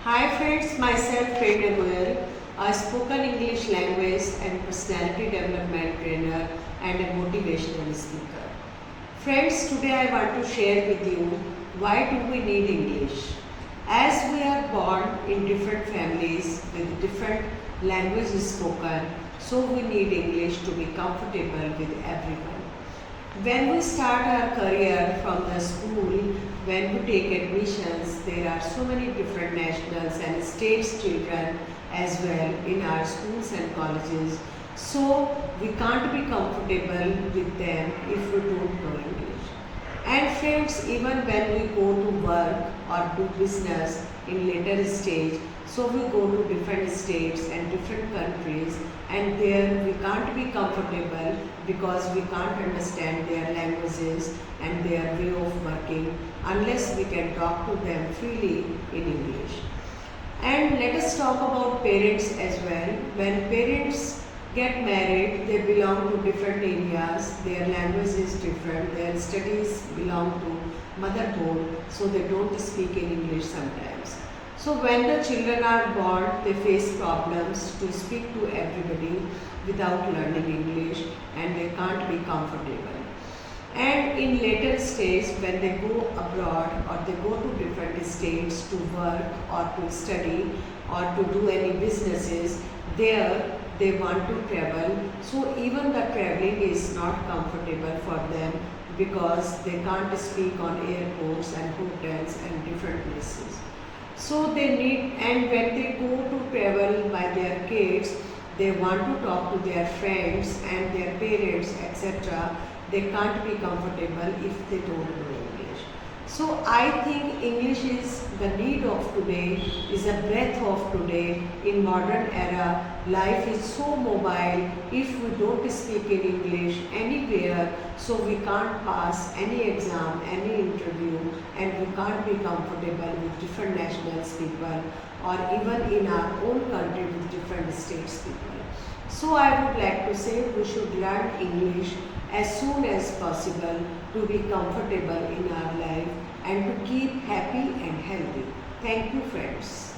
Hi friends, myself Prerna Goyal, a spoken English language and personality development trainer and a motivational speaker. Friends, today I want to share with you why do we need English. As we are born in different families with different languages spoken, so we need English to be comfortable with everyone. When we start our career from the school, when we take admissions, there are so many different nationals and states children as well in our schools and colleges. So we can't be comfortable with them if we don't know English. And friends, even when we go to work or do business in later stage, so we go to different states and different countries, and there we can't be comfortable because we can't understand their languages and their way of working unless we can talk to them freely in English. And let us talk about parents as well. When parents get married, they belong to different areas, their language is different, their studies belong to motherboard, so they don't speak in English sometimes. So when the children are born, they face problems to speak to everybody without learning English, and they can't be comfortable. And in later stage, when they go abroad or they go to different states to work or to study or to do any businesses, there they want to travel. So even the traveling is not comfortable for them because they can't speak on airports and hotels and different places. So they need, and when they go to travel by their kids, they want to talk to their friends and their parents, etc. They can't be comfortable if they don't know English. So I think English is the need of today, is a breath of today. In modern era, life is so mobile. If we don't speak in English anywhere, so we can't pass any exam, any interview, and we can't be comfortable with different nationals people or even in our own country with different states people. So I would like to say we should learn English as soon as possible to be comfortable in our life and to keep happy and healthy. Thank you friends.